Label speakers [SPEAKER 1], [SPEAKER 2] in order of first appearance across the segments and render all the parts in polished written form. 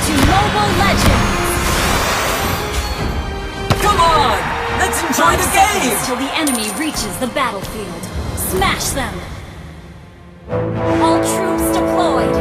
[SPEAKER 1] to Mobile Legends!
[SPEAKER 2] Come on! Let's enjoy
[SPEAKER 1] 5
[SPEAKER 2] the
[SPEAKER 1] seconds
[SPEAKER 2] game!
[SPEAKER 1] till the enemy reaches the battlefield. Smash them! All troops deployed!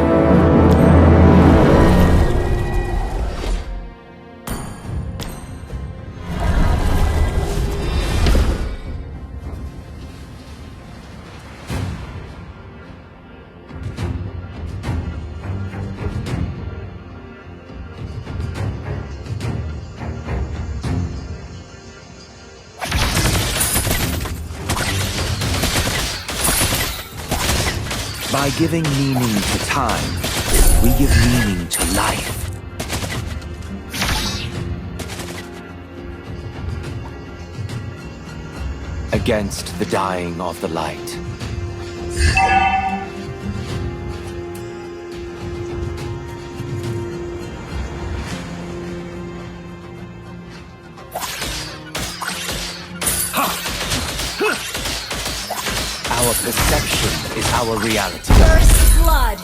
[SPEAKER 3] By giving meaning to time, we give meaning to life. Against the dying of the light. Our perception is our reality.
[SPEAKER 1] First blood!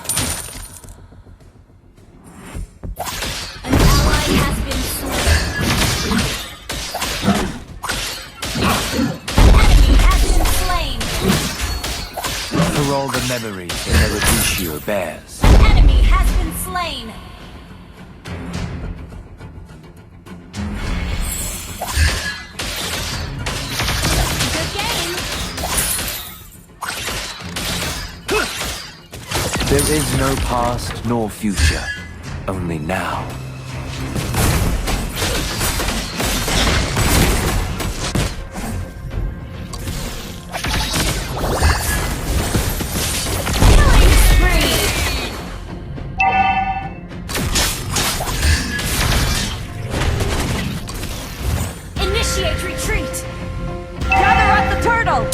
[SPEAKER 1] An ally has been slain. Enemy has been slain.
[SPEAKER 3] For all the memories that Eruditio bears.
[SPEAKER 1] Enemy has been slain. Good game.
[SPEAKER 3] There is no past nor future, only now.
[SPEAKER 1] Killing spree. Initiate retreat. Gather up the turtle.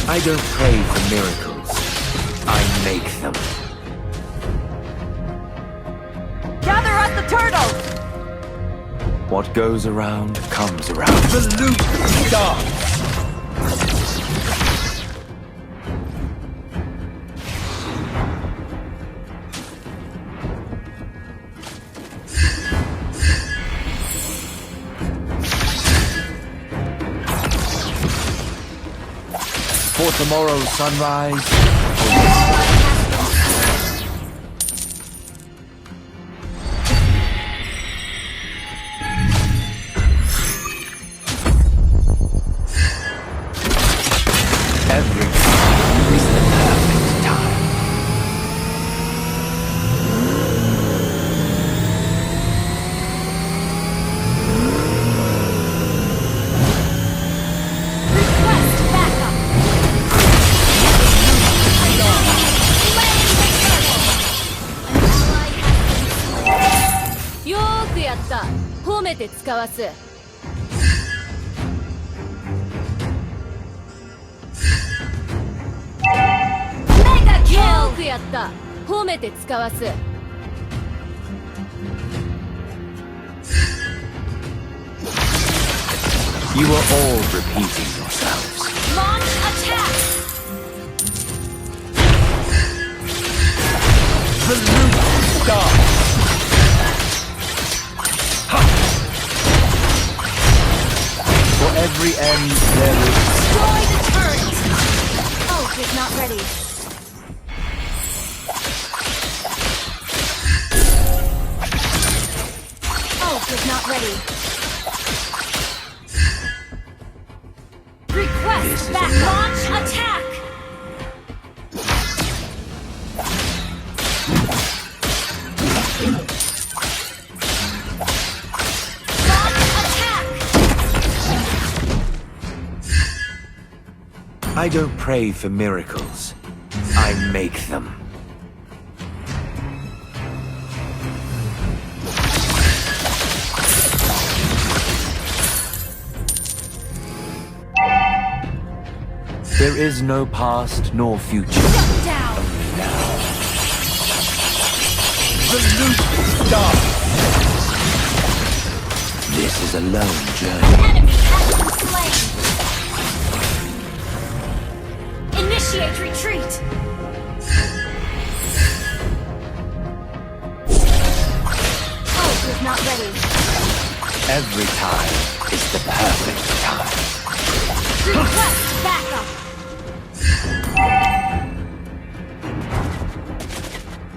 [SPEAKER 3] I don't pray for miracles. I make them.
[SPEAKER 1] Gather up the turtle.
[SPEAKER 3] What goes around comes around.
[SPEAKER 2] Salute the stars!
[SPEAKER 3] For tomorrow's sunrise, every time is the perfect time.
[SPEAKER 1] Request backup. Slaying the turtle. よーくやった。褒めて使わす。Mega kill. よーくやった。褒めて使わす。
[SPEAKER 3] You are all repeating yourselves.
[SPEAKER 1] Launch attack.
[SPEAKER 2] Salute the stars!
[SPEAKER 3] For every end there is...
[SPEAKER 1] Destroy the turret. Ult is not ready. Ult is not ready. Request back. Launch attack. Launch attack.
[SPEAKER 3] I don't pray for miracles. I make them. There is no past nor future.
[SPEAKER 1] Shut down.
[SPEAKER 3] Only now.
[SPEAKER 2] Salute the stars!
[SPEAKER 3] This is a lone journey.
[SPEAKER 1] Enemy has been slain. Initiate retreat.
[SPEAKER 3] Every time is the perfect time.
[SPEAKER 1] Request backup.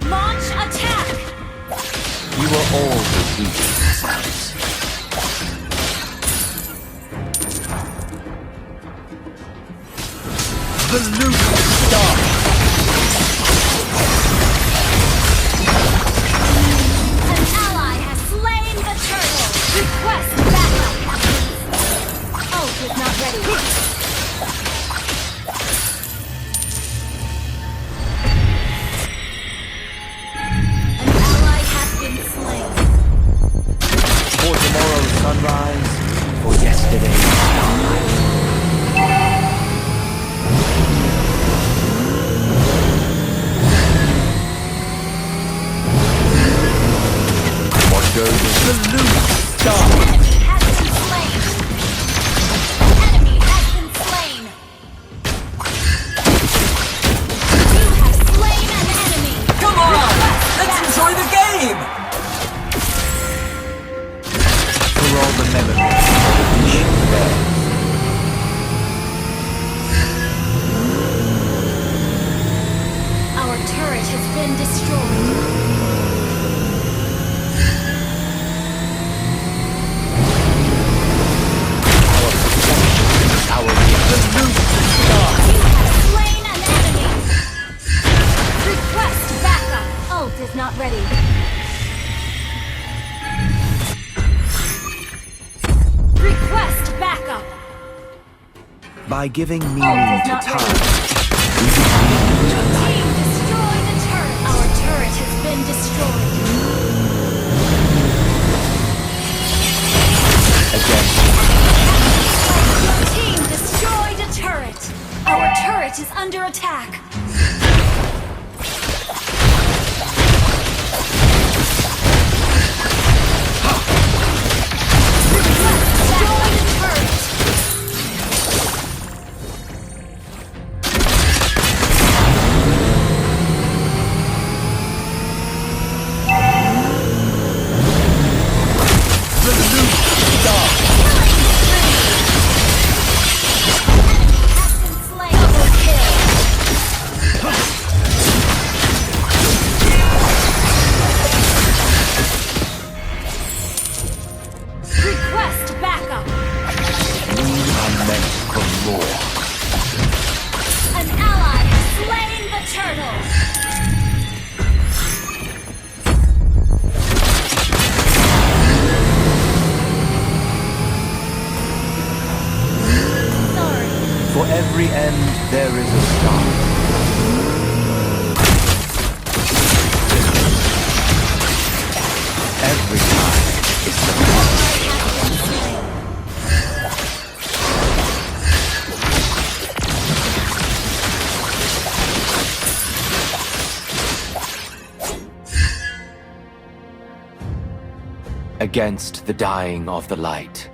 [SPEAKER 1] Launch attack.
[SPEAKER 3] You are all repeating yourselves.
[SPEAKER 2] The loop starts.
[SPEAKER 1] An ally has slain the turtle. Request backup. Ult is not ready. An ally has been slain.
[SPEAKER 3] For tomorrow's sunrise, for yesterday's starlight. What goes
[SPEAKER 2] The loop starts.
[SPEAKER 1] Enemy has been slain. Enemy has been slain. You have slain an enemy.
[SPEAKER 2] Come on! Let's enjoy the game!
[SPEAKER 3] for all the memories of the mission bears.
[SPEAKER 1] Our turret has been destroyed.
[SPEAKER 3] Our gift.
[SPEAKER 2] The loop starts.
[SPEAKER 1] You have slain an enemy. Request backup. Ult is not ready. Request backup.
[SPEAKER 3] By giving meaning
[SPEAKER 1] is
[SPEAKER 3] to
[SPEAKER 1] not
[SPEAKER 3] time,
[SPEAKER 1] ready.
[SPEAKER 3] we give meaning to life.
[SPEAKER 1] Team, destroy the turret. Our turret has been destroyed.
[SPEAKER 3] Against
[SPEAKER 1] Your team destroyed a turret. Our turret is under attack. Destroy the turret.
[SPEAKER 2] The loop starts.
[SPEAKER 1] Has been slain. Double kill. Request backup.
[SPEAKER 3] we are meant for more.
[SPEAKER 1] An ally has slain the turtle. Sorry.
[SPEAKER 3] For every end, there is a start. Every time is the
[SPEAKER 1] Ally has been slain.
[SPEAKER 3] against the dying of the light.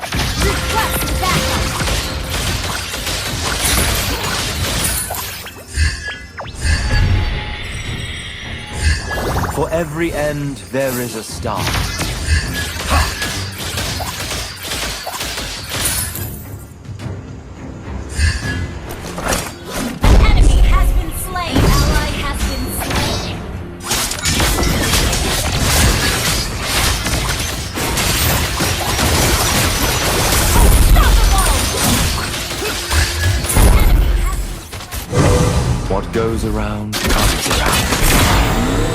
[SPEAKER 1] Request backup.
[SPEAKER 3] For every end, there is a start.
[SPEAKER 1] Enemy has been slain. Ally has been slain. Unstoppable!
[SPEAKER 3] What goes around comes around.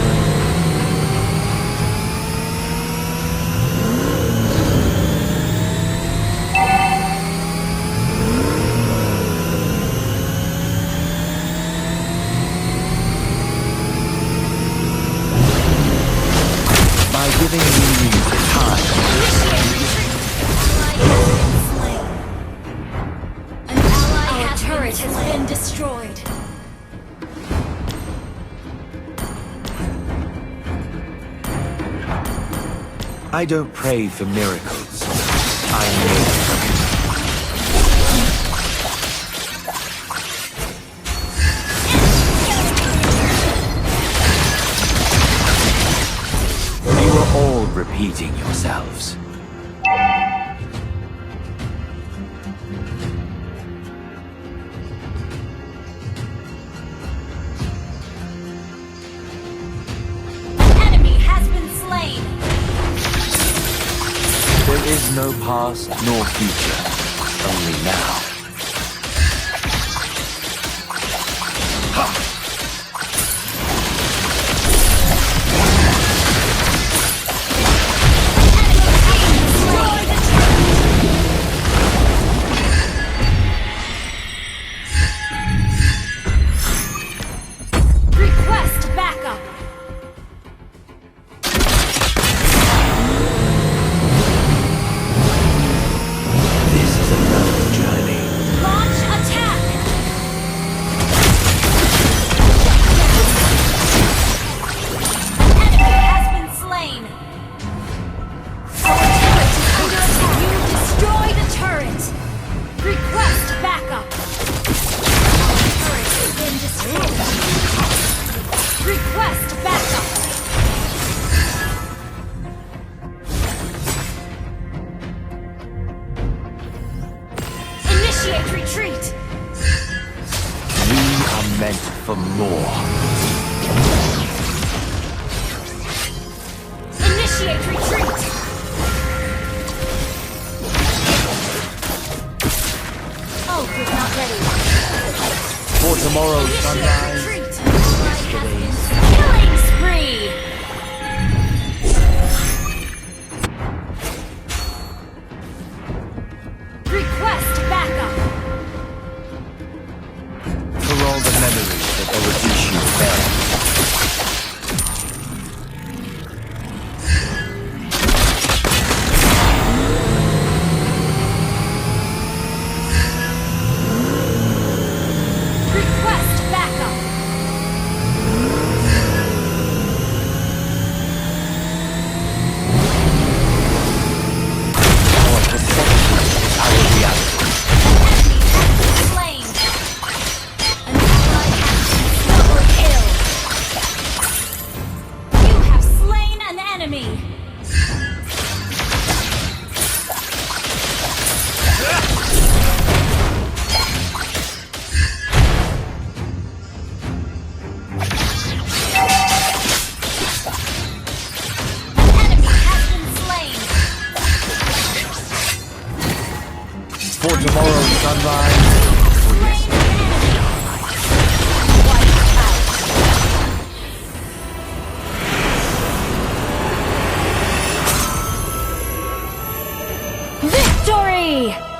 [SPEAKER 3] By giving meaning to time,
[SPEAKER 1] An ally Our turret has been destroyed.
[SPEAKER 3] I don't pray for miracles. I live for it. repeating yourselves.
[SPEAKER 1] Enemy has been slain.
[SPEAKER 3] There is no past nor future, only now.
[SPEAKER 1] Request backup.
[SPEAKER 3] This is another journey.
[SPEAKER 1] Launch attack. Enemy has been slain. Our turret is under attack. You destroy the turret. Request backup. Our turret has been destroyed. Request backup. Initiate retreat.
[SPEAKER 3] We are meant for more.
[SPEAKER 1] Initiate retreat. Oh, is not ready.
[SPEAKER 3] For tomorrow's
[SPEAKER 1] Initiate
[SPEAKER 3] sunrise,
[SPEAKER 1] retreat. Killing spree. Request backup.
[SPEAKER 3] for all the memories that Erudition felt.
[SPEAKER 1] Request backup.
[SPEAKER 3] Our perception is our reality.
[SPEAKER 1] Slain. An ally has double kill. You have slain an enemy. Enemy has been slain.
[SPEAKER 3] For tomorrow's sunrise,
[SPEAKER 1] Slain an enemy. Wiped out. Victory!